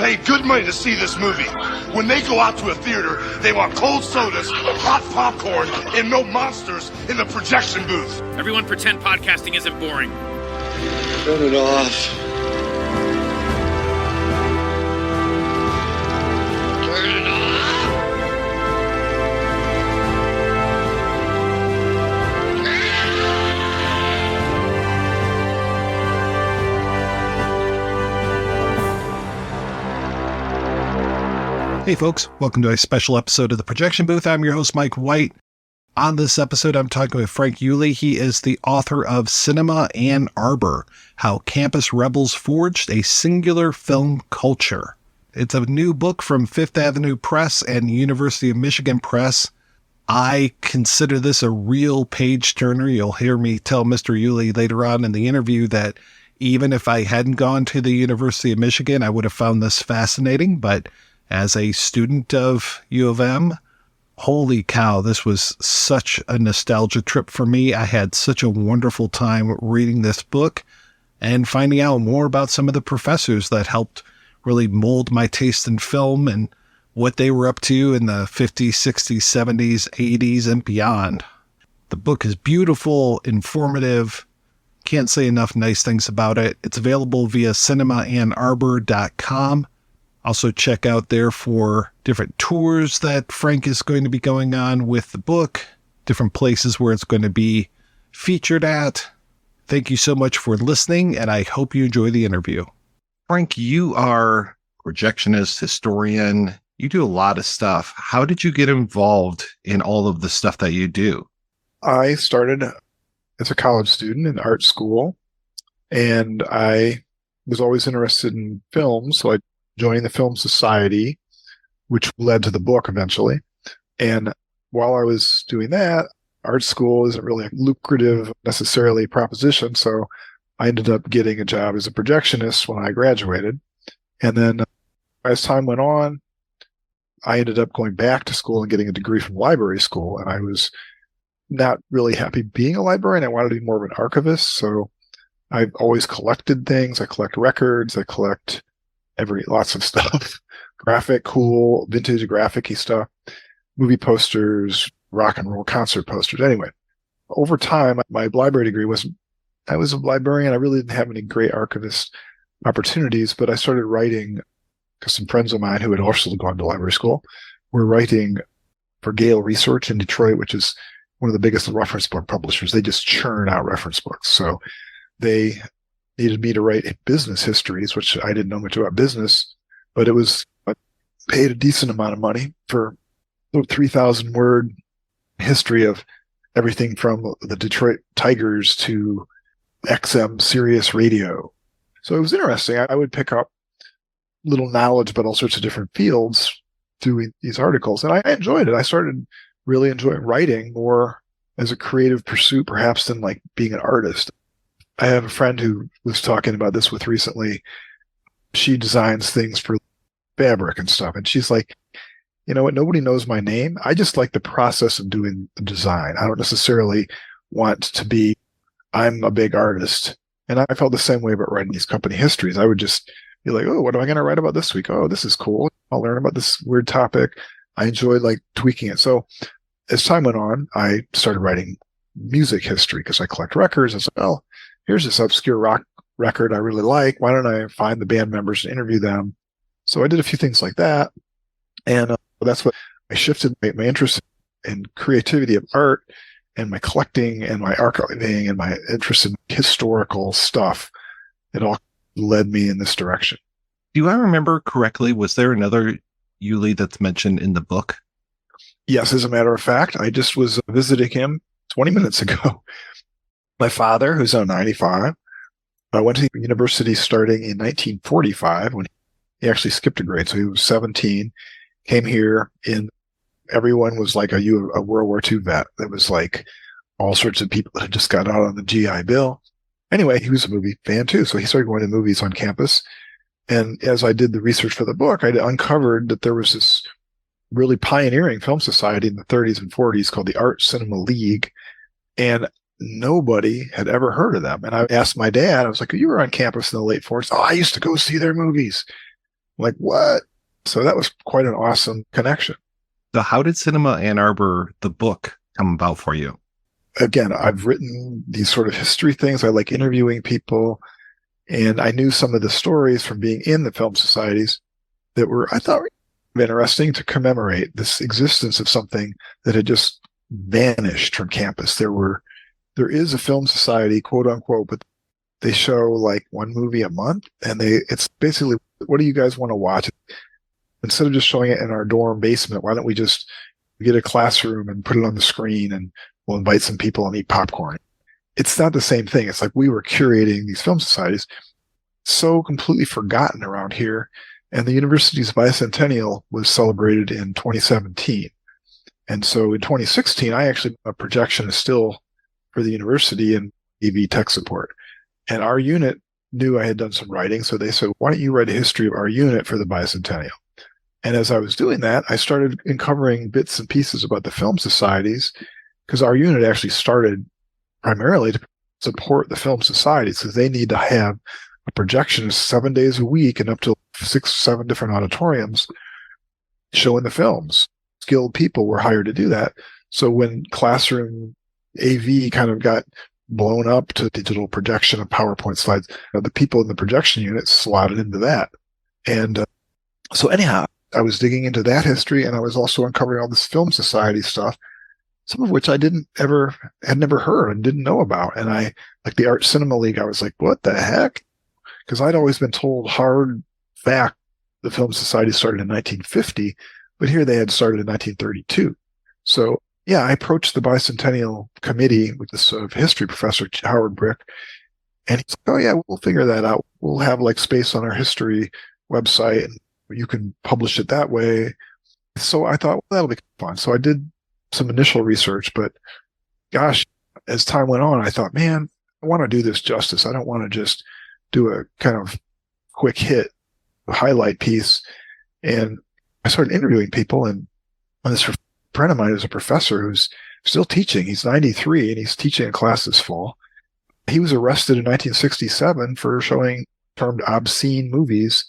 paid good money to see this movie. When they go out to a theater, they want cold sodas, hot popcorn, and no monsters in the projection booth. Everyone pretend podcasting isn't boring. Turn it off. Turn it off. Hey folks, welcome to a special episode of The Projection Booth. I'm your host, Mike White. On this episode, I'm talking with Frank Uhle. He is the author of Cinema Ann Arbor, How Campus Rebels Forged a Singular Film Culture. It's a new book from Fifth Avenue Press and University of Michigan Press. I consider this a real page-turner. You'll hear me tell Mr. Uhle later on in the interview that even if I hadn't gone to the University of Michigan, I would have found this fascinating, but as a student of U of M, holy cow, this was such a nostalgia trip for me. I had such a wonderful time reading this book and finding out more about some of the professors that helped really mold my taste in film and what they were up to in the 50s, 60s, 70s, 80s, and beyond. The book is beautiful, informative. Can't say enough nice things about it. It's available via cinemaannarbor.com. Also check out there for different tours that Frank is going to be going on with the book, different places where it's going to be featured at. Thank you so much for listening, and I hope you enjoy the interview. Frank, you are a projectionist, historian. You do a lot of stuff. How did you get involved in all of the stuff that you do? I started as a college student in art school, and I was always interested in film, so I joined the Film Society, which led to the book eventually. And while I was doing that, art school isn't really a lucrative necessarily proposition, so I ended up getting a job as a projectionist when I graduated. And then as time went on, I ended up going back to school and getting a degree from library school. And I was not really happy being a librarian. I wanted to be more of an archivist. So I've always collected things. I collect records. I collect lots of stuff, graphic, cool, vintage graphic-y stuff, movie posters, rock and roll concert posters. Anyway, over time, my library degree I was a librarian. I really didn't have any great archivist opportunities, but I started writing because some friends of mine who had also gone to library school were writing for Gale Research in Detroit, which is one of the biggest reference book publishers. They just churn out reference books. So they needed me to write business histories, which I didn't know much about business, but I paid a decent amount of money for a 3,000 word history of everything from the Detroit Tigers to XM Sirius Radio. So it was interesting. I would pick up little knowledge about all sorts of different fields doing these articles, and I enjoyed it. I started really enjoying writing more as a creative pursuit, perhaps, than like being an artist. I have a friend who was talking about this with recently. She designs things for fabric and stuff. And she's like, you know what? Nobody knows my name. I just like the process of doing the design. I don't necessarily want to be, I'm a big artist. And I felt the same way about writing these company histories. I would just be like, oh, what am I going to write about this week? Oh, this is cool. I'll learn about this weird topic. I enjoyed like tweaking it. So as time went on, I started writing music history because I collect records. I was like, well, here's this obscure rock record I really like. Why don't I find the band members and interview them? So I did a few things like that. And that's what I shifted my interest in creativity of art and my collecting and my archiving and my interest in historical stuff. It all led me in this direction. Do I remember correctly? Was there another Uhle that's mentioned in the book? Yes, as a matter of fact, I just was visiting him 20 minutes ago. My father, who's now 95, I went to university starting in 1945 when he actually skipped a grade. So he was 17, came here everyone was like a World War II vet. There was like all sorts of people that had just got out on the GI Bill. Anyway, he was a movie fan too. So he started going to movies on campus. And as I did the research for the book, I uncovered that there was this really pioneering film society in the 30s and 40s called the Art Cinema League. And nobody had ever heard of them. And I asked my dad, I was like, you were on campus in the late 40s. Oh, I used to go see their movies. I'm like, what? So that was quite an awesome connection. So how did Cinema Ann Arbor, the book, come about for you? Again, I've written these sort of history things. I like interviewing people, and I knew some of the stories from being in the film societies that were, I thought, interesting to commemorate this existence of something that had just vanished from campus. There is a film society, quote unquote, but they show like one movie a month, and it's basically, what do you guys want to watch? Instead of just showing it in our dorm basement, why don't we just get a classroom and put it on the screen, and we'll invite some people and eat popcorn? It's not the same thing. It's like we were curating these film societies, so completely forgotten around here. And the university's bicentennial was celebrated in 2017. And so in 2016, I actually, a projectionist still for the university in AV tech support. And our unit knew I had done some writing. So they said, why don't you write a history of our unit for the bicentennial? And as I was doing that, I started uncovering bits and pieces about the film societies, because our unit actually started primarily to support the film societies, because they need to have a projectionist 7 days a week and up to 6, 7 different auditoriums showing the films. Skilled people were hired to do that. So when classroom AV kind of got blown up to digital projection of PowerPoint slides, the people in the projection unit slotted into that. And so anyhow, I was digging into that history, and I was also uncovering all this film society stuff, some of which I had never heard and didn't know about. And I, like the Art Cinema League, I was like, what the heck? Because I'd always been told hard fact the Film Society started in 1950, but here they had started in 1932. So yeah, I approached the bicentennial committee with this history professor, Howard Brick, and he's like, oh yeah, we'll figure that out. We'll have like space on our history website, and you can publish it that way. So I thought, well, that'll be fun. So I did some initial research, but gosh, as time went on, I thought, man, I want to do this justice. I don't want to just do a kind of quick hit highlight piece. And I started interviewing people, and this friend of mine is a professor who's still teaching. He's 93 and he's teaching a class this fall. He was arrested in 1967 for showing termed obscene movies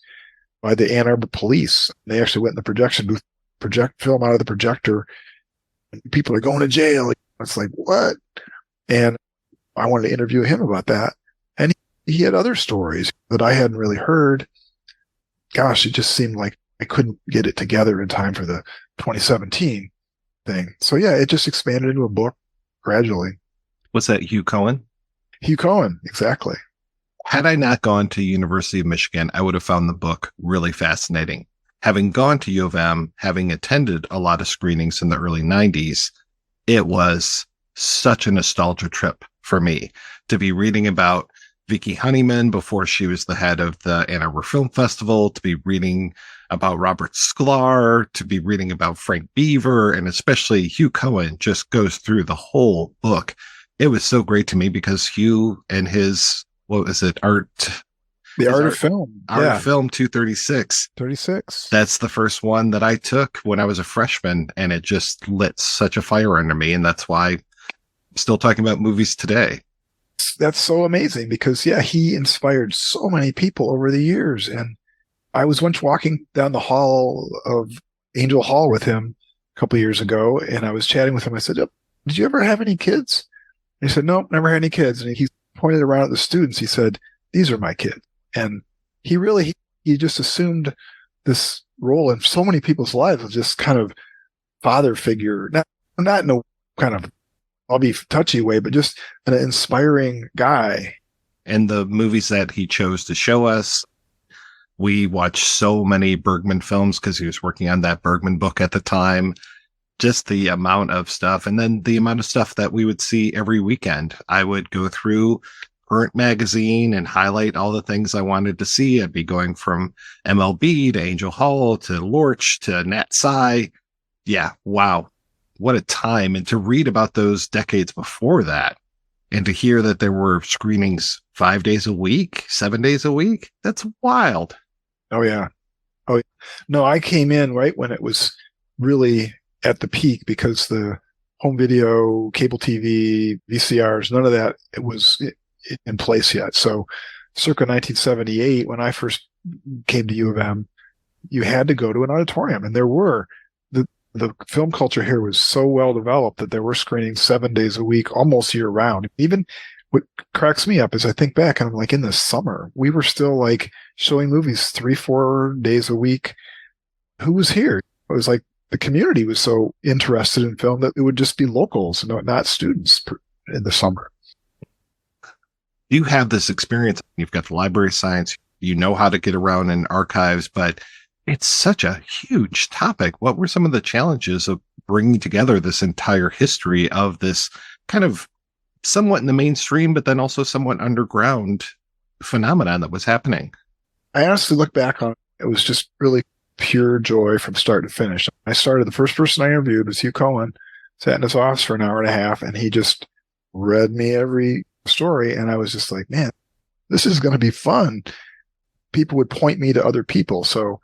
by the Ann Arbor police. They actually went in the projection booth, project film out of the projector, and people are going to jail. It's like, what? And I wanted to interview him about that. And he had other stories that I hadn't really heard. Gosh, it just seemed like I couldn't get it together in time for the 2017 thing. So yeah, it just expanded into a book gradually. Was that Hugh Cohen? Hugh Cohen, exactly. Had I not gone to University of Michigan, I would have found the book really fascinating. Having gone to U of M, having attended a lot of screenings in the early 90s, it was such a nostalgia trip for me to be reading about Vicki Honeyman before she was the head of the Ann Arbor Film Festival, to be reading about Robert Sklar, to be reading about Frank Beaver, and especially Hugh Cohen just goes through the whole book. It was so great to me because Hugh and his, what was it, Art of Film 236. 36. That's the first one that I took when I was a freshman, and it just lit such a fire under me. And that's why I'm still talking about movies today. That's so amazing because, yeah, he inspired so many people over the years. And I was once walking down the hall of Angel Hall with him a couple of years ago, and I was chatting with him. I said, oh, did you ever have any kids? And he said, nope, never had any kids. And he pointed around at the students. He said, these are my kids. And he just assumed this role in so many people's lives of just kind of father figure, not in a kind of, I'll be touchy way, but just an inspiring guy. And the movies that he chose to show us, we watched so many Bergman films because he was working on that Bergman book at the time. Just the amount of stuff, and then the amount of stuff that we would see every weekend. I would go through Current Magazine and highlight all the things I wanted to see. I'd be going from MLB to Angel Hall to Lorch to Nat Sci. Yeah, wow. What a time. And to read about those decades before that, and to hear that there were screenings 5 days a week, 7 days a week, that's wild. Oh, yeah. Oh, no, I came in right when it was really at the peak because the home video, cable TV, VCRs, none of that was in place yet. So circa 1978, when I first came to U of M, you had to go to an auditorium, and there were the film culture here was so well developed that there were screenings 7 days a week, almost year round. Even what cracks me up is I think back and I'm like, in the summer, we were still like showing movies 3-4 days a week. Who was here? It was like the community was so interested in film that it would just be locals, not students in the summer. You have this experience. You've got the library science. You know how to get around in archives, but it's such a huge topic. What were some of the challenges of bringing together this entire history of this kind of somewhat in the mainstream, but then also somewhat underground phenomenon that was happening? I honestly look back on it was just really pure joy from start to finish. I started, the first person I interviewed was Hugh Cohen, sat in his office for an hour and a half, and he just read me every story. And I was just like, man, this is going to be fun. People would point me to other people. So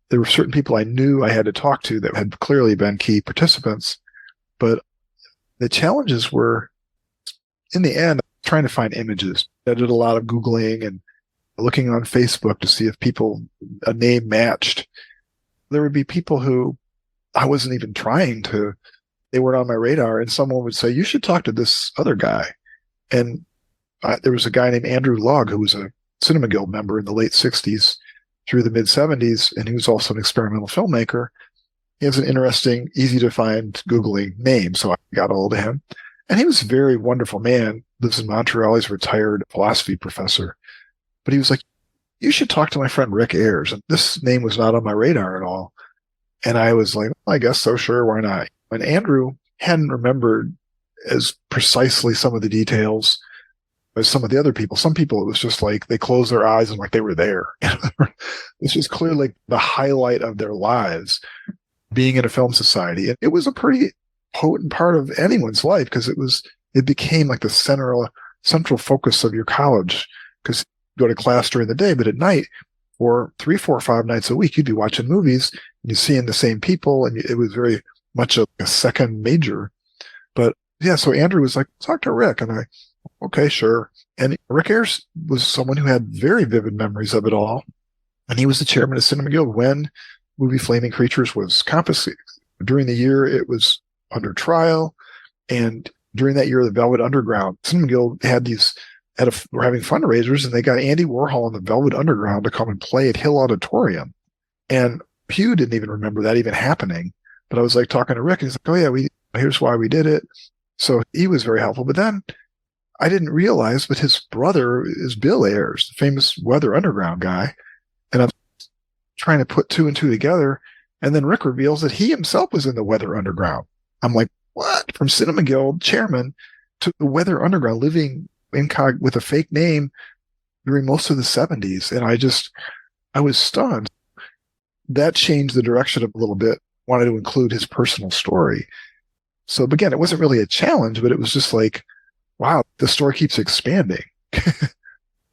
there were certain people I knew I had to talk to that had clearly been key participants. But the challenges were, in the end, trying to find images. I did a lot of Googling and looking on Facebook to see if a name matched. There would be people who I wasn't even trying to, they weren't on my radar, and someone would say, you should talk to this other guy. And there was a guy named Andrew Logg who was a Cinema Guild member in the late 60s through the mid 70s, and he was also an experimental filmmaker. He has an interesting, easy to find Googling name, so I got a hold of him. And he was a very wonderful man, lives in Montreal. He's a retired philosophy professor. But he was like, you should talk to my friend Rick Ayers. And this name was not on my radar at all. And I was like, I guess so, sure, why not? And Andrew hadn't remembered as precisely some of the details as some of the other people. Some people, it was just like they closed their eyes and like they were there. This was clearly the highlight of their lives, being in a film society. And it was a pretty potent part of anyone's life because it became like the central focus of your college, because you go to class during the day, but at night, or 3, 4, 5 nights a week, you'd be watching movies and you're seeing the same people, and it was very much a second major. But yeah, so Andrew was like, talk to Rick. And okay, sure. And Rick Ayers was someone who had very vivid memories of it all. And he was the chairman of Cinema Guild when movie Flaming Creatures was confiscated. During the year, it was under trial. And during that year, the Velvet Underground, Cinema Guild were having fundraisers, and they got Andy Warhol and the Velvet Underground to come and play at Hill Auditorium. And Hugh didn't even remember that even happening. But I was like talking to Rick, and he's like, oh yeah, here's why we did it. So he was very helpful. But then I didn't realize, but his brother is Bill Ayers, the famous Weather Underground guy. And I'm trying to put 2 and 2 together. And then Rick reveals that he himself was in the Weather Underground. I'm like, what? From Cinema Guild chairman to the Weather Underground, living with a fake name during most of the 70s. And I was stunned. That changed the direction a little bit. Wanted to include his personal story. So again, it wasn't really a challenge, but it was just like, wow, the story keeps expanding.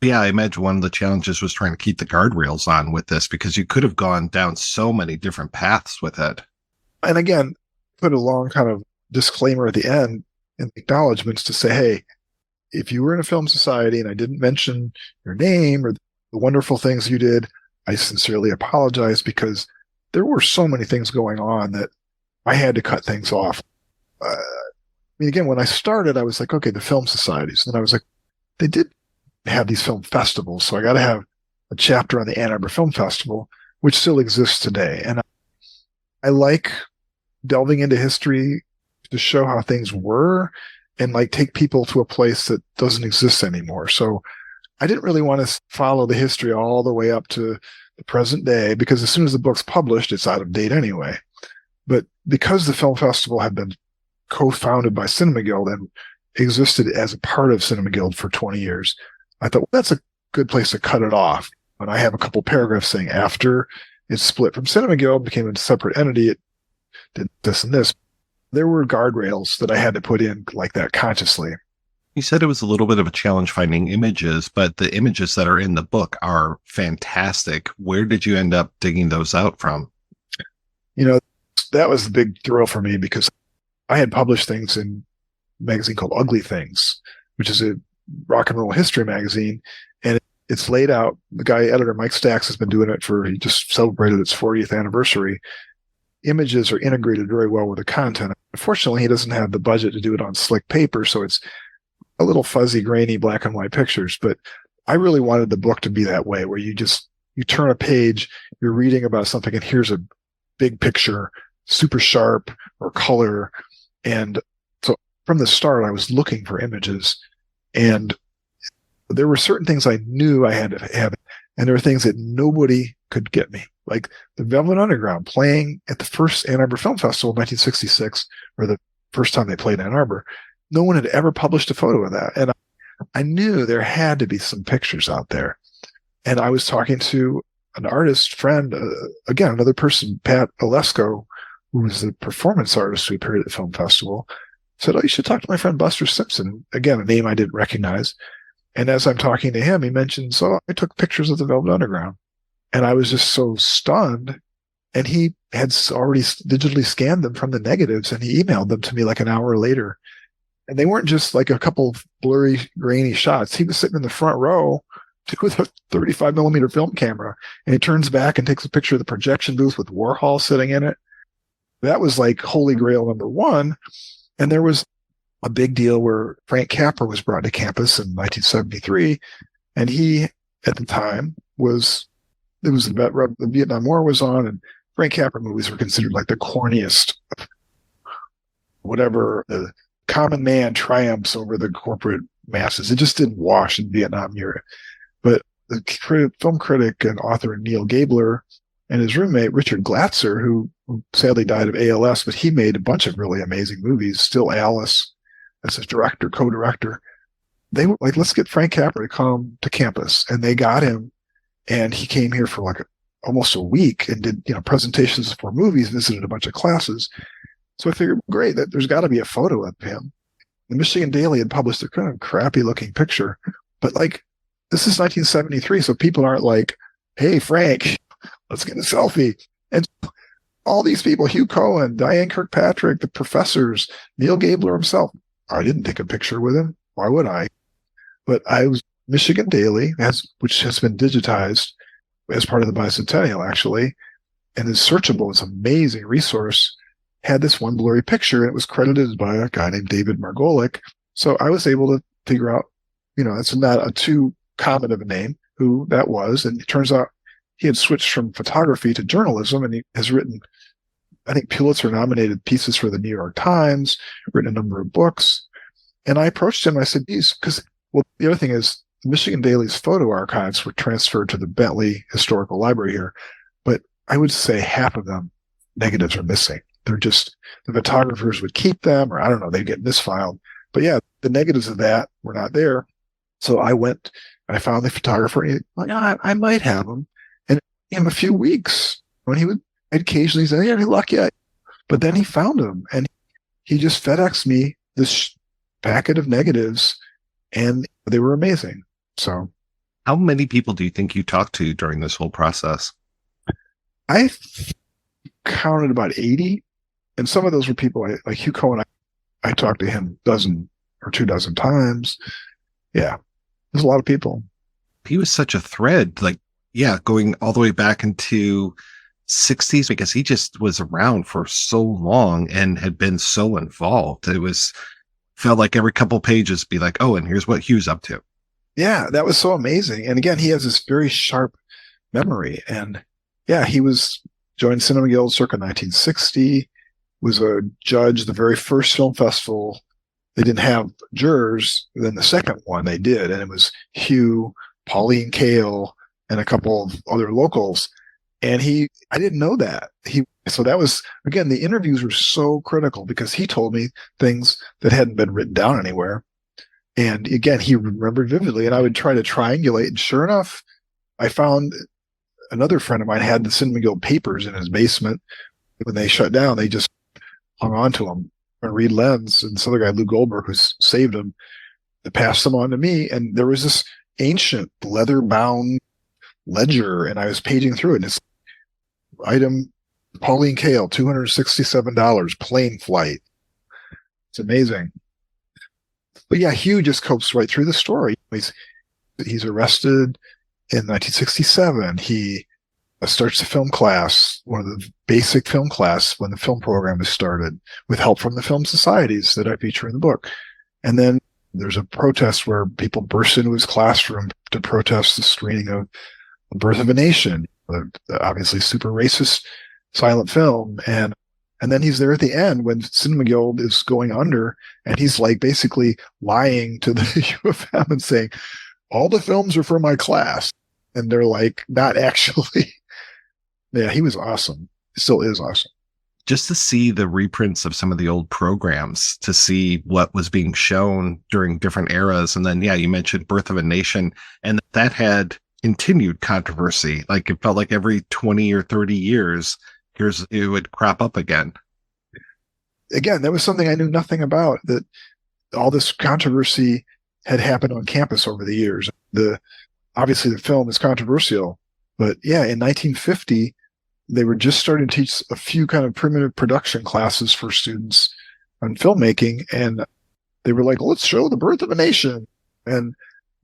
Yeah, I imagine one of the challenges was trying to keep the guardrails on with this, because you could have gone down so many different paths with it. And again, put a long kind of disclaimer at the end and acknowledgments to say, hey, if you were in a film society and I didn't mention your name or the wonderful things you did, I sincerely apologize, because there were so many things going on that I had to cut things off. I mean, again, when I started, I was like, okay, the film societies. And then I was like, they did have these film festivals. So I got to have a chapter on the Ann Arbor Film Festival, which still exists today. And I like delving into history to show how things were and like take people to a place that doesn't exist anymore. So I didn't really want to follow the history all the way up to the present day, because as soon as the book's published, it's out of date anyway. But because the film festival had been co-founded by Cinema Guild and existed as a part of Cinema Guild for 20 years, I thought, well, that's a good place to cut it off. And I have a couple paragraphs saying after it split from Cinema Guild, became a separate entity, it did this and this. There were guardrails that I had to put in like that consciously. You said it was a little bit of a challenge finding images, but the images that are in the book are fantastic. Where did you end up digging those out from? You know, that was the big thrill for me, because I had published things in a magazine called Ugly Things, which is a rock and roll history magazine. And it's laid out. The guy, editor Mike Stacks, has been doing it he just celebrated its 40th anniversary. Images are integrated very well with the content. Unfortunately, he doesn't have the budget to do it on slick paper, so it's a little fuzzy, grainy, black and white pictures. But I really wanted the book to be that way, where you turn a page, you're reading about something, and here's a big picture, super sharp or color. And so from the start, I was looking for images, and there were certain things I knew I had to have, and there were things that nobody could get me, like the Velvet Underground playing at the first Ann Arbor Film Festival in 1966, or the first time they played Ann Arbor. No one had ever published a photo of that. And I knew there had to be some pictures out there. And I was talking to an artist friend, again, another person, Pat Olesko, who was the performance artist who appeared at the film festival, said, "Oh, you should talk to my friend Buster Simpson." Again, a name I didn't recognize. And as I'm talking to him, he mentioned, "So I took pictures of the Velvet Underground." And I was just so stunned. And he had already digitally scanned them from the negatives, and he emailed them to me like an hour later. And they weren't just like a couple of blurry, grainy shots. He was sitting in the front row with a 35 millimeter film camera, and he turns back and takes a picture of the projection booth with Warhol sitting in it. That was like holy grail number one. And there was a big deal where Frank Capra was brought to campus in 1973. And he, at the time, the Vietnam War was on, and Frank Capra movies were considered like the corniest, whatever, the common man triumphs over the corporate masses. It just didn't wash in Vietnam era. But the film critic and author Neil Gabler and his roommate Richard Glatzer, who sadly died of ALS, but he made a bunch of really amazing movies. Still Alice, as his director, co-director. They were like, "Let's get Frank Capra to come to campus," and they got him. And he came here for like almost a week and did, presentations for movies, visited a bunch of classes. So I figured, great, that there's got to be a photo of him. The Michigan Daily had published a kind of crappy looking picture, but like, this is 1973. So people aren't like, "Hey, Frank, let's get a selfie." And all these people, Hugh Cohen, Diane Kirkpatrick, the professors, Neil Gabler himself. I didn't take a picture with him. Why would I? But Michigan Daily, which has been digitized as part of the bicentennial, actually, and is searchable. It's an amazing resource. Had this one blurry picture, and it was credited by a guy named David Margolick. So I was able to figure out, it's not a too common of a name, who that was. And it turns out he had switched from photography to journalism, and he has written, I think, Pulitzer-nominated pieces for the New York Times, written a number of books. And I approached him. I said, because the other thing is, Michigan Daily's photo archives were transferred to the Bentley Historical Library here, but I would say half of them negatives are missing. They're just, the photographers would keep them, or I don't know, they'd get misfiled. But yeah, the negatives of that were not there. So I went and I found the photographer, and he's like, I might have them. And in a few weeks, when I'd occasionally say, "Yeah, any luck yet?" But then he found them, and he just FedExed me this packet of negatives, and they were amazing. So, how many people do you think you talked to during this whole process? I counted about 80, and some of those were people like Hugh Cohen. I talked to him a dozen or 24 times. Yeah, there's a lot of people. He was such a thread, going all the way back into 60s, because he just was around for so long and had been so involved. Felt like every couple pages be like, "Oh, and here's what Hugh's up to." Yeah, that was so amazing. And again, he has this very sharp memory. And yeah, he joined Cinema Guild circa 1960, was a judge the very first film festival. They didn't have jurors. Then the second one they did, and it was Hugh, Pauline Kael, and a couple of other locals. And I didn't know that. So that was, again, the interviews were so critical because he told me things that hadn't been written down anywhere. And again, he remembered vividly, and I would try to triangulate. And sure enough, I found another friend of mine had the Cinema Guild papers in his basement. When they shut down, they just hung on to them. And Reed Lenz and this other guy, Lou Goldberg, who saved them, they passed them on to me. And there was this ancient leather-bound ledger, and I was paging through it. And it's item Pauline Kael, $267, plane flight. It's amazing. But yeah, Hugh just copes right through the story. He's arrested in 1967. He starts the film class, one of the basic film class when the film program is started, with help from the film societies that I feature in the book. And then there's a protest where people burst into his classroom to protest the screening of The Birth of a Nation, obviously super racist silent film. And then he's there at the end when Cinema Guild is going under, and he's like basically lying to the U of M and saying, all the films are for my class. And they're like, not actually. Yeah, he was awesome. He still is awesome. Just to see the reprints of some of the old programs, to see what was being shown during different eras. And then, yeah, you mentioned Birth of a Nation, and that had continued controversy. Like it felt like every 20 or 30 years, it would crop up again. Again, that was something I knew nothing about, that all this controversy had happened on campus over the years. Obviously the film is controversial, but yeah, in 1950, they were just starting to teach a few kind of primitive production classes for students on filmmaking. And they were like, let's show The Birth of a Nation. And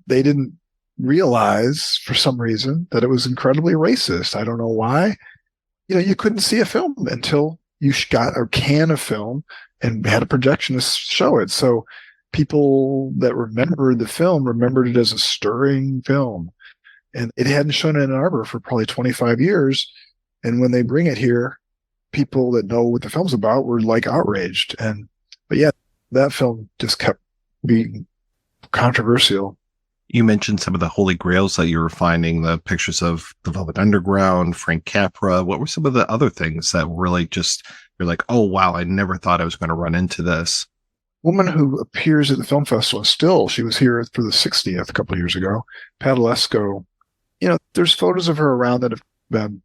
they didn't realize for some reason that it was incredibly racist. I don't know why. You couldn't see a film until you got a can of film and had a projectionist show it. So people that remembered the film remembered it as a stirring film. And it hadn't shown in Ann Arbor for probably 25 years. And when they bring it here, people that know what the film's about were like outraged. But yeah, that film just kept being controversial. You mentioned some of the holy grails that you were finding, the pictures of the Velvet Underground, Frank Capra. What were some of the other things that really just, you're like, oh, wow, I never thought I was going to run into this? Woman who appears at the film festival still, she was here for the 60th a couple of years ago, Padalesco. There's photos of her around that have been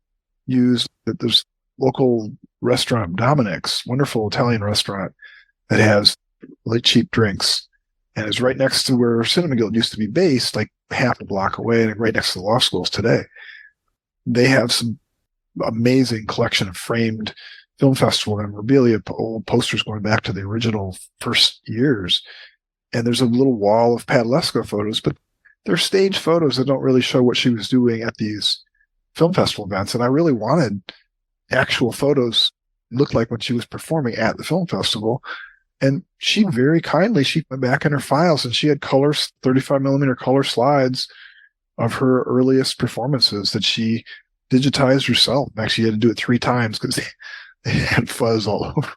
used. That there's local restaurant, Dominic's, wonderful Italian restaurant that has really cheap drinks, and is right next to where Cinema Guild used to be based, like half a block away, and right next to the law schools today. They have some amazing collection of framed film festival memorabilia, old posters going back to the original first years. And there's a little wall of Padalesco photos, but they're stage photos that don't really show what she was doing at these film festival events. And I really wanted actual photos looked like when she was performing at the film festival. And she very kindly, she went back in her files and she had 35 millimeter color slides of her earliest performances that she digitized herself. Actually, she had to do it 3 times because they had fuzz all over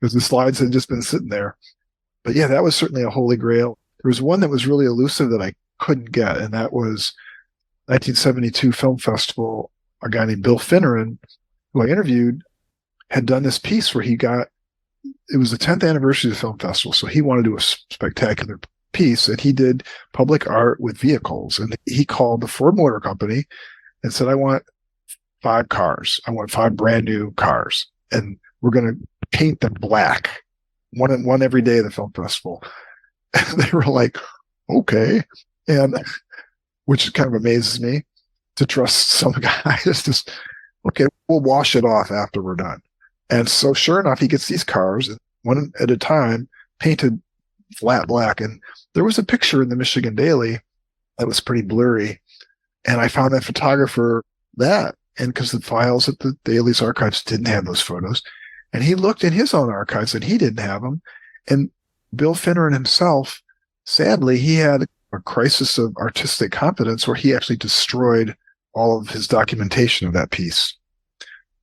because the slides had just been sitting there. But yeah, that was certainly a holy grail. There was one that was really elusive that I couldn't get, and that was 1972 Film Festival. A guy named Bill Finneran, who I interviewed, had done this piece where it was the 10th anniversary of the film festival, so he wanted to do a spectacular piece, and he did public art with vehicles. And he called the Ford Motor Company and said, I want 5 cars. I want 5 brand new cars, and we're going to paint them black, one every day of the film festival. And they were like, okay. And which kind of amazes me to trust some guy that's just, okay, we'll wash it off after we're done. And so sure enough, he gets these cars one at a time painted flat black. And there was a picture in the Michigan Daily that was pretty blurry. And I found that photographer and because the files at the Daily's archives didn't have those photos. And he looked in his own archives and he didn't have them. And Bill Finneran himself, sadly, he had a crisis of artistic competence where he actually destroyed all of his documentation of that piece.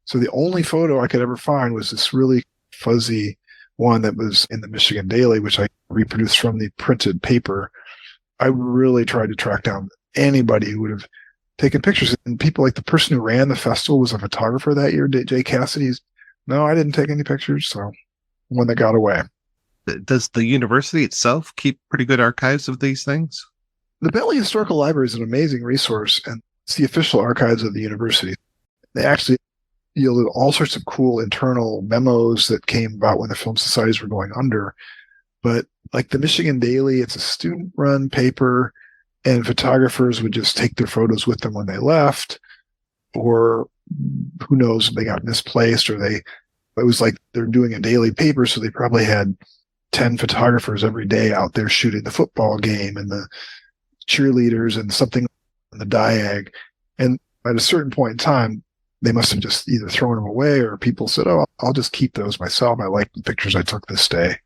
So the only photo I could ever find was this really fuzzy one that was in the Michigan Daily, which I reproduced from the printed paper. I really tried to track down anybody who would have taken pictures. And people like the person who ran the festival was a photographer that year, Jay Cassidy's. No, I didn't take any pictures. So one that got away. Does the university itself keep pretty good archives of these things? The Bentley Historical Library is an amazing resource, and it's the official archives of the university. They actually yielded all sorts of cool internal memos that came about when the film societies were going under. But like the Michigan Daily, it's a student-run paper, and photographers would just take their photos with them when they left, or who knows, they got misplaced, or it was like they're doing a daily paper, so they probably had 10 photographers every day out there shooting the football game and the cheerleaders and something on the diag. And at a certain point in time, they must have just either thrown them away or people said, oh, I'll just keep those myself. I like the pictures I took this day.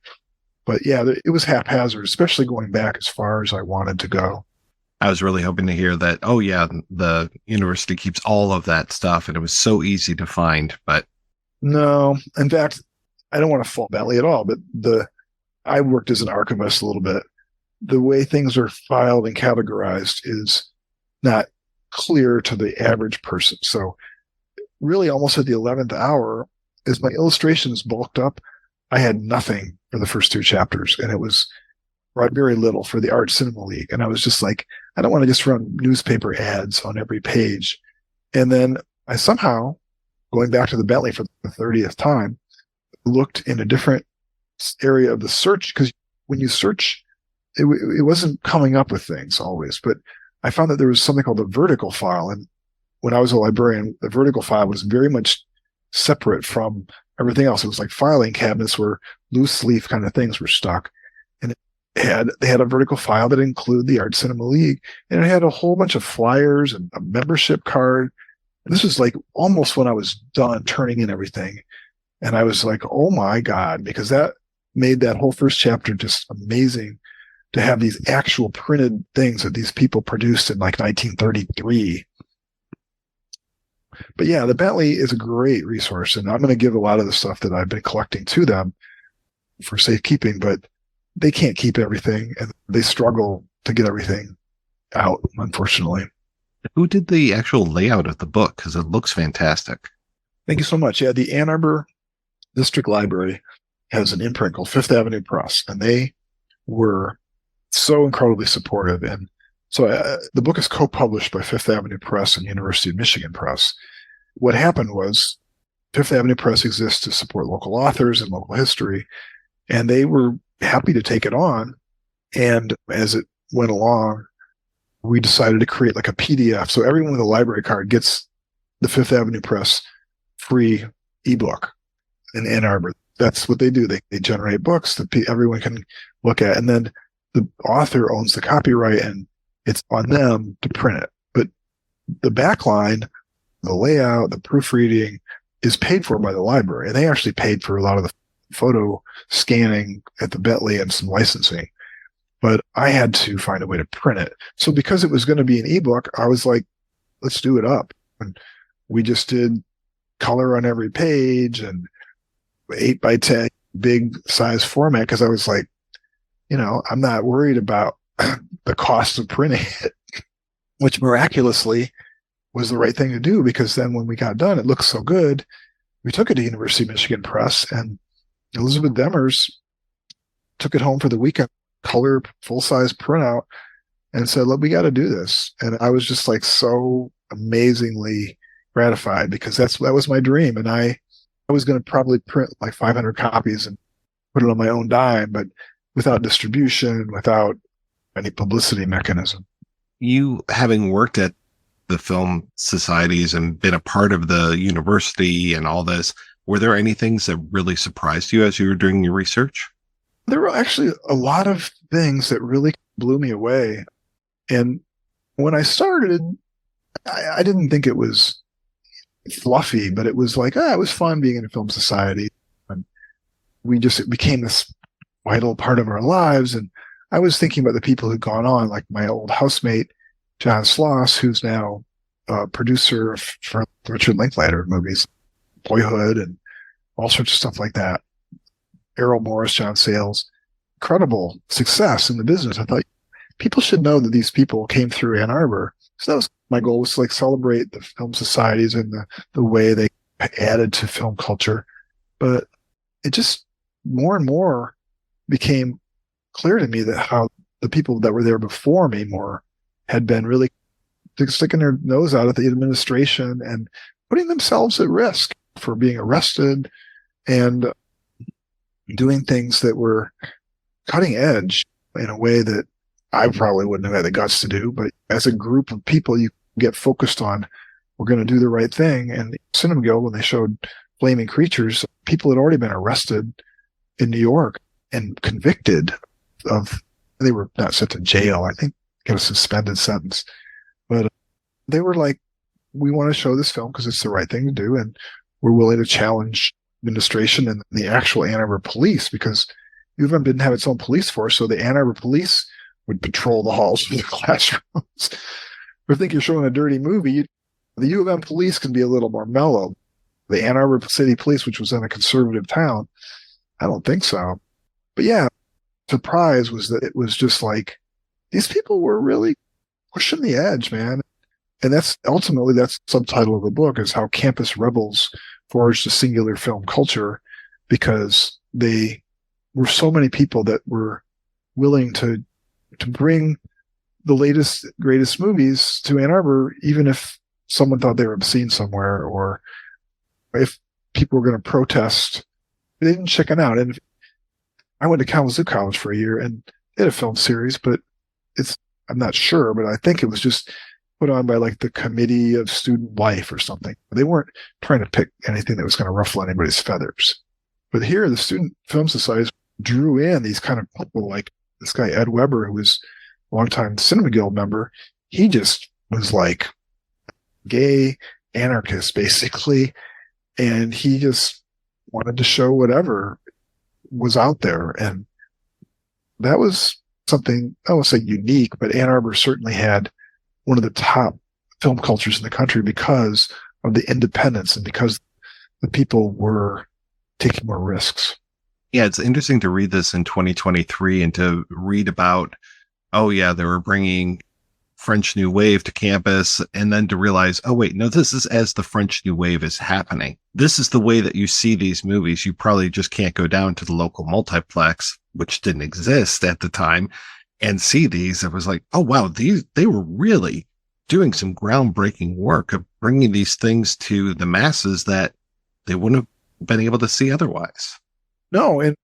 But yeah, it was haphazard, especially going back as far as I wanted to go. I was really hoping to hear that, oh yeah, the university keeps all of that stuff and it was so easy to find, but no, in fact, I don't want to fault Bentley at all, but I worked as an archivist a little bit. The way things are filed and categorized is not clear to the average person. So really almost at the 11th hour, as my illustrations bulked up, I had nothing for the first 2 chapters, and it was very little for the Art Cinema League. And I was just like, I don't want to just run newspaper ads on every page. And then I somehow, going back to the Bentley for the 30th time, looked in a different area of the search, because when you search, it wasn't coming up with things always, but I found that there was something called the vertical file. And when I was a librarian, the vertical file was very much separate from everything else. It was like filing cabinets where loose leaf kind of things were stuck. And they had a vertical file that included the Art Cinema League, and it had a whole bunch of flyers and a membership card. And this was like almost when I was done turning in everything. And I was like, oh my God, because that made that whole first chapter just amazing to have these actual printed things that these people produced in like 1933. But yeah, the Bentley is a great resource, and I'm going to give a lot of the stuff that I've been collecting to them for safekeeping, but they can't keep everything, and they struggle to get everything out, unfortunately. Who did the actual layout of the book? Because it looks fantastic. Thank you so much. Yeah, the Ann Arbor District Library has an imprint called Fifth Avenue Press, and they were so incredibly supportive. And so the book is co-published by Fifth Avenue Press and University of Michigan Press. What happened was Fifth Avenue Press exists to support local authors and local history, and they were happy to take it on. And as it went along, we decided to create like a PDF. So everyone with a library card gets the Fifth Avenue Press free ebook in Ann Arbor. That's what they do. They generate books that everyone can look at. And then the author owns the copyright, and it's on them to print it. But the backline, the layout, the proofreading is paid for by the library. And they actually paid for a lot of the photo scanning at the Bentley and some licensing. But I had to find a way to print it. So because it was going to be an ebook, I was like, let's do it up. And we just did color on every page and 8x10 big size format, because I was like, I'm not worried about the cost of printing it, which miraculously was the right thing to do, because then when we got done, it looked so good. We took it to University of Michigan Press, and Elizabeth Demers took it home for the weekend, color full-size printout, and said, look, we got to do this. And I was just like so amazingly gratified, because that was my dream. And I was going to probably print like 500 copies and put it on my own dime, but without distribution, without any publicity mechanism. You, having worked at the film societies and been a part of the university and all this, were there any things that really surprised you as you were doing your research? There were actually a lot of things that really blew me away. And when I started, I didn't think it was fluffy, but it was like, it was fun being in a film society. And it became this vital part of our lives. And I was thinking about the people who'd gone on, like my old housemate, John Sloss, who's now a producer for Richard Linklater movies, Boyhood, and all sorts of stuff like that. Errol Morris, John Sayles, incredible success in the business. I thought people should know that these people came through Ann Arbor. So that was my goal, was to like celebrate the film societies and the way they added to film culture. But it just more and more became clear to me that how the people that were there before me had been really sticking their nose out at the administration and putting themselves at risk for being arrested and doing things that were cutting edge in a way that I probably wouldn't have had the guts to do. But as a group of people, you get focused on, we're going to do the right thing. And Cinema Guild, when they showed Flaming Creatures, people had already been arrested in New York and convicted of, they were not sent to jail. I think get a suspended sentence. But they were like, we want to show this film because it's the right thing to do, and we're willing to challenge administration and the actual Ann Arbor police, because U of M didn't have its own police force, so the Ann Arbor police would patrol the halls for the classrooms. Or think you're showing a dirty movie, the U of M police can be a little more mellow. The Ann Arbor City Police, which was in a conservative town, I don't think so. But yeah, surprise was that it was just like, these people were really pushing the edge, man. And that's ultimately, that's the subtitle of the book, is how campus rebels forged a singular film culture, because they were so many people that were willing to bring the latest, greatest movies to Ann Arbor, even if someone thought they were obscene somewhere, or if people were going to protest. They didn't chicken out. And I went to Kalamazoo College for a year and did a film series, but I'm not sure, but I think it was just put on by like the Committee of Student Life or something. They weren't trying to pick anything that was going to ruffle anybody's feathers. But here, the Student Film Societies drew in these kind of people, like this guy, Ed Weber, who was a longtime Cinema Guild member. He just was like gay anarchist, basically. And he just wanted to show whatever was out there. And that was something, I won't say unique, but Ann Arbor certainly had one of the top film cultures in the country because of the independence and because the people were taking more risks. Yeah, it's interesting to read this in 2023 and to read about, oh yeah, they were bringing French New Wave to campus, and then to realize, oh wait, no, this is as the French New Wave is happening. This is the way that you see these movies. You probably just can't go down to the local multiplex, which didn't exist at the time, and see these. It was like, oh wow, they were really doing some groundbreaking work of bringing these things to the masses that they wouldn't have been able to see otherwise. No, and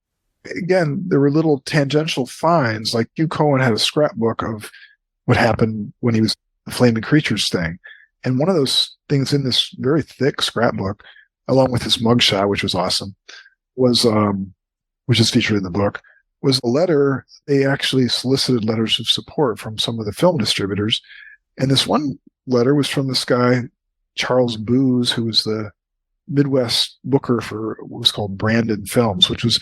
again, there were little tangential finds. Like Hugh Cohen had a scrapbook of what happened when he was the Flaming Creatures thing. And one of those things in this very thick scrapbook, along with his mugshot, which was awesome, was, which is featured in the book, was a letter. They actually solicited letters of support from some of the film distributors. And this one letter was from this guy, Charles Booz, who was the Midwest booker for what was called Brandon Films, which was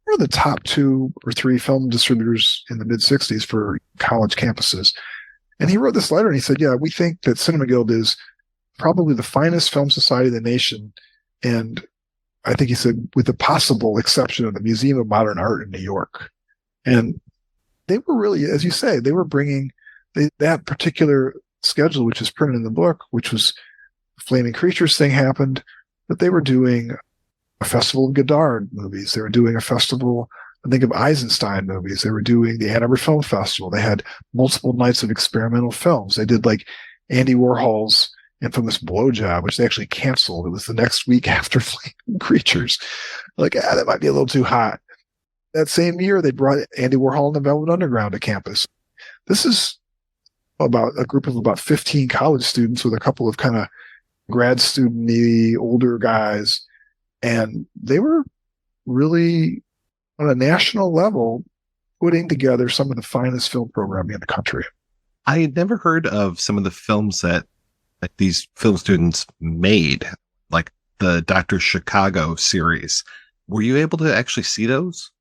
one of the top 2 or 3 film distributors in the mid-'60s for college campuses. And he wrote this letter and he said, yeah, we think that Cinema Guild is probably the finest film society in the nation. And I think he said, with the possible exception of the Museum of Modern Art in New York. And they were really, as you say, they were bringing that particular schedule, which is printed in the book, which was Flaming Creatures thing happened, but they were doing a festival of Godard movies. They were doing a festival, I think, of Eisenstein movies. They were doing the Ann Arbor Film Festival. They had multiple nights of experimental films. They did like Andy Warhol's infamous Blowjob, which they actually canceled. It was the next week after Flaming Creatures. Like, that might be a little too hot. That same year, they brought Andy Warhol and the Velvet Underground to campus. This is about a group of about 15 college students with a couple of kind of grad student-y older guys. And they were really, on a national level, putting together some of the finest film programming in the country. I had never heard of some of the films that these film students made, like the Dr. Chicago series. Were you able to actually see those?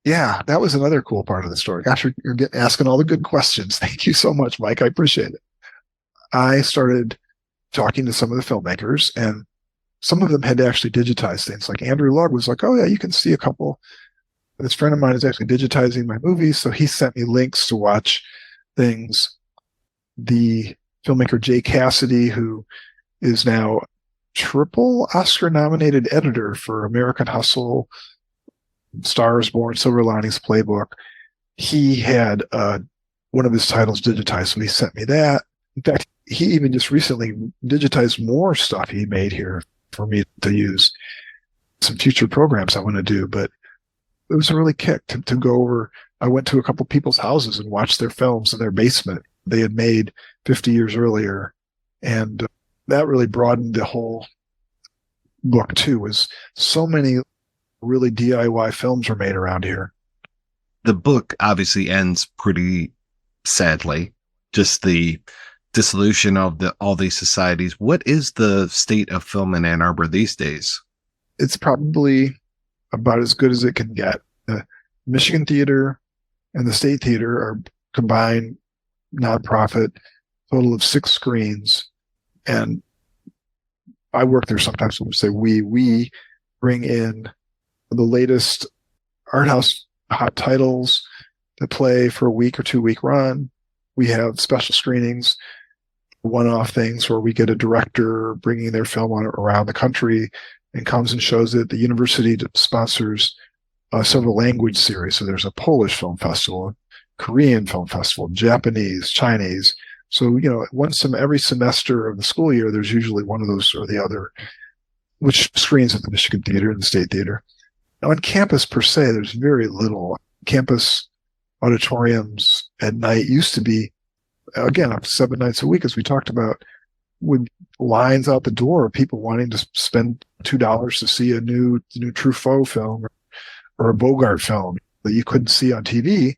Yeah, that was another cool part of the story. Gosh, you're asking all the good questions. Thank you so much, Mike. I appreciate it. I started talking to some of the filmmakers, and some of them had to actually digitize things. Like Andrew Lugg was like, oh yeah, you can see a couple. This friend of mine is actually digitizing my movies, so he sent me links to watch things. The filmmaker Jay Cassidy, who is now triple Oscar-nominated editor for American Hustle, Stars Born, Silver Linings Playbook, he had one of his titles digitized, so he sent me that. In fact, he even just recently digitized more stuff he made here for me to use. Some future programs I want to do, but it was a really kick to go over. I went to a couple people's houses and watched their films in their basement they had made 50 years earlier. And that really broadened the whole book too, was so many really DIY films were made around here. The book obviously ends pretty sadly. just the dissolution of all these societies. What is the state of film in Ann Arbor these days? It's probably about as good as it can get. The Michigan Theater and the State Theater are combined nonprofit, total of 6 screens. And I work there sometimes when we say we bring in the latest art house hot titles that play for a week or 2-week run. We have special screenings, one-off things where we get a director bringing their film on around the country and comes and shows it. The university sponsors several language series. So there's a Polish film festival, Korean film festival, Japanese, Chinese. So, every semester of the school year, there's usually one of those or the other, which screens at the Michigan Theater and the State Theater. Now, on campus per se, there's very little. Campus auditoriums at night used to be, again, up to 7 nights a week, as we talked about, with lines out the door of people wanting to spend $2 to see a new Truffaut film or a Bogart film that you couldn't see on TV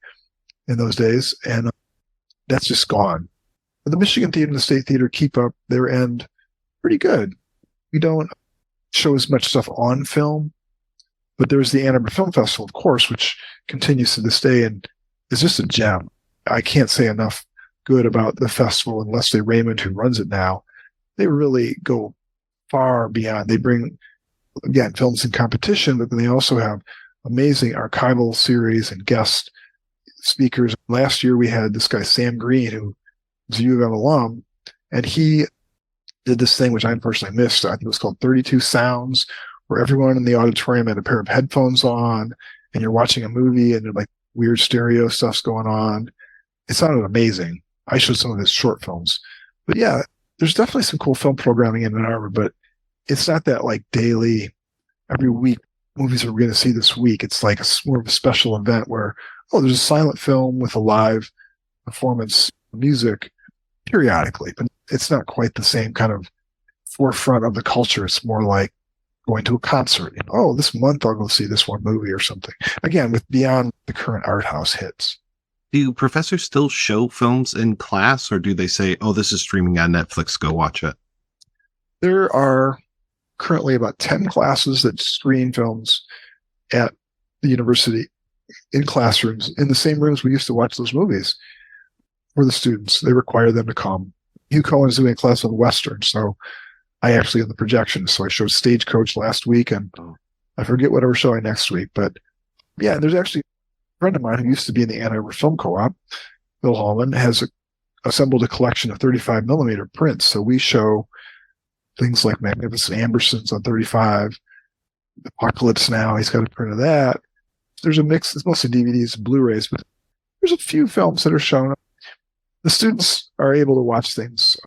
in those days. And that's just gone. The Michigan Theater and the State Theater keep up their end pretty good. We don't show as much stuff on film, but there's the Ann Arbor Film Festival, of course, which continues to this day and is just a gem. I can't say enough good about the festival, and Leslie Raymond, who runs it now. They really go far beyond. They bring, again, films in competition, but then they also have amazing archival series and guest speakers. Last year we had this guy, Sam Green, who was a U of M alum, and he did this thing which I personally missed. I think it was called 32 Sounds, where everyone in the auditorium had a pair of headphones on, and you're watching a movie, and like weird stereo stuff's going on. It sounded amazing. I showed some of his short films. But yeah, there's definitely some cool film programming in Ann Arbor, but it's not that like daily, every week, movies we're going to see this week. It's like more of a special event where, there's a silent film with a live performance music periodically, but it's not quite the same kind of forefront of the culture. It's more like going to a concert. This month I'll go see this one movie or something. Again, with beyond the current art house hits. Do professors still show films in class, or do they say, this is streaming on Netflix, go watch it? There are currently about 10 classes that screen films at the university in classrooms, in the same rooms we used to watch those movies for the students. They require them to come. Hugh Cohen is doing a class on Western, so I actually am the projection. So I showed Stagecoach last week, and I forget what we're showing next week. But yeah, there's actually a friend of mine who used to be in the Ann Arbor Film Co-op, Bill Hallman, has assembled a collection of 35 millimeter prints. So we show things like Magnificent Ambersons on 35, Apocalypse Now, he's got a print of that. There's a mix, it's mostly DVDs and Blu-rays, but there's a few films that are shown. The students are able to watch things.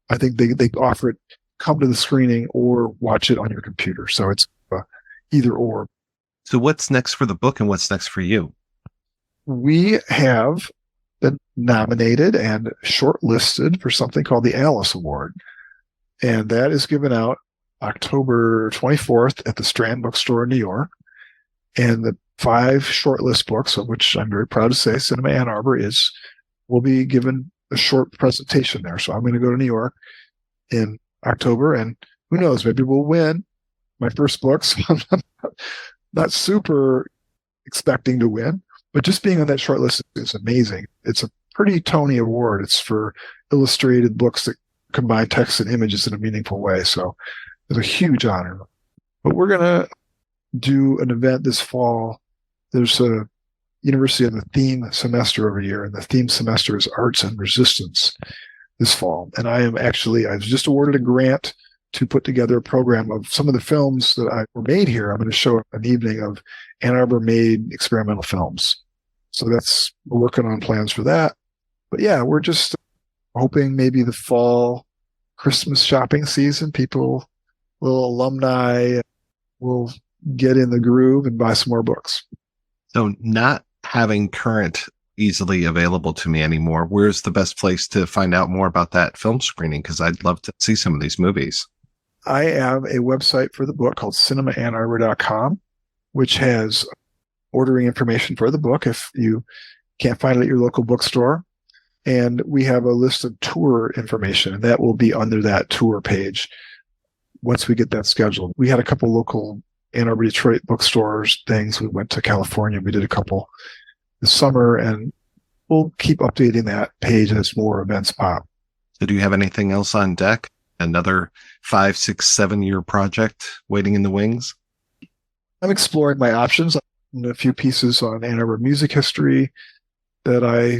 I think they offer it, come to the screening or watch it on your computer. So it's either or. So what's next for the book and what's next for you? We have been nominated and shortlisted for something called the Alice Award. And that is given out October 24th at the Strand Bookstore in New York. And the 5 shortlist books, of which I'm very proud to say Cinema Ann Arbor will be given a short presentation there. So I'm going to go to New York in October, and who knows, maybe we'll win my first book. So I'm not super expecting to win, but just being on that short list is amazing. It's a pretty Tony award. It's for illustrated books that combine text and images in a meaningful way. So it's a huge honor. But we're going to do an event this fall. There's a university of the theme semester every year, and the theme semester is Arts and Resistance this fall. And I was just awarded a grant to put together a program of some of the films that were made here. I'm going to show an evening of Ann Arbor made experimental films. So we're working on plans for that. But yeah, we're just hoping maybe the fall Christmas shopping season, little alumni will get in the groove and buy some more books. So not having current easily available to me anymore, where's the best place to find out more about that film screening? Because I'd love to see some of these movies. I have a website for the book called cinemaannarbor.com, which has ordering information for the book if you can't find it at your local bookstore. And we have a list of tour information, and that will be under that tour page once we get that scheduled. We had a couple local Ann Arbor, Detroit bookstores things. We went to California. We did a couple this summer, and we'll keep updating that page as more events pop. So do you have anything else on deck? Another 5, 6, 7-year project waiting in the wings? I'm exploring my options and a few pieces on Ann Arbor music history that I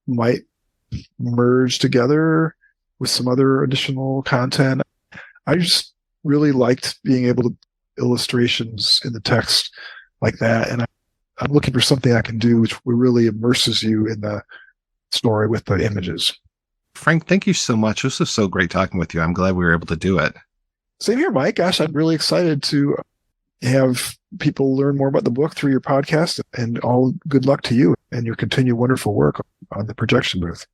might merge together with some other additional content. I just really liked being able to illustrations in the text like that. And I'm looking for something I can do which really immerses you in the story with the images. Frank, thank you so much. This was so great talking with you. I'm glad we were able to do it. Same here, Mike. Gosh, I'm really excited to have people learn more about the book through your podcast, and all good luck to you and your continued wonderful work on the projection booth.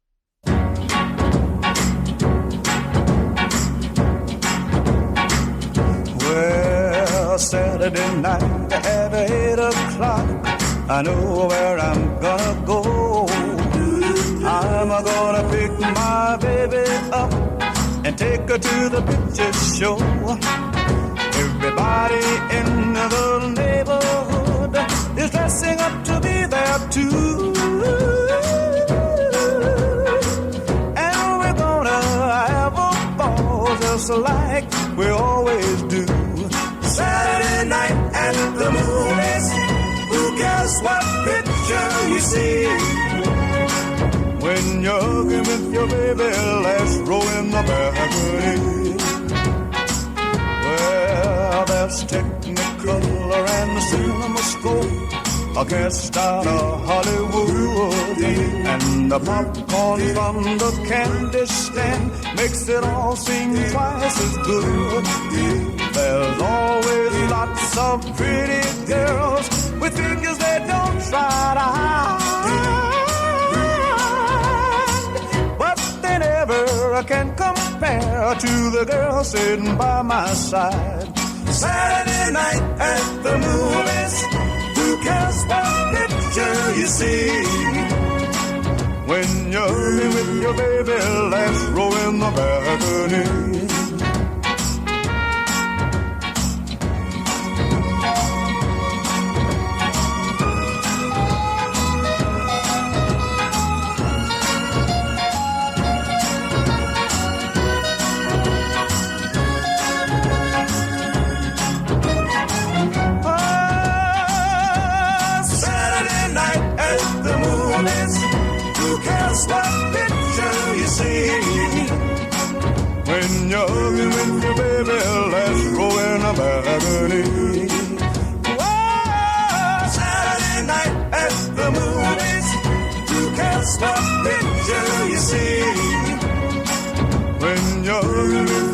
Well, Saturday night at 8 o'clock, I know where I'm gonna go. I'm gonna pick my baby up and take her to the picture show. Everybody in the neighborhood is dressing up to be there too. And we're gonna have a ball just like we always do. Saturday night at the movies, who cares what picture you see? When you're hugging with your baby, let's roll in the balcony. Well, there's Technicolor and the CinemaScope, a guest out of Hollywood, and the popcorn from the candy stand makes it all seem twice as good. There's always lots of pretty girls with figures they don't try to hide. Never can compare to the girl sitting by my side. Saturday night at the movies, who cares what picture you see? When you're with your baby, let's roll in the balcony. What picture you see? When you're hugging with your baby, let's roll in a balcony. Whoa, Saturday night at the movies, who cares what picture you see? When you're hugging with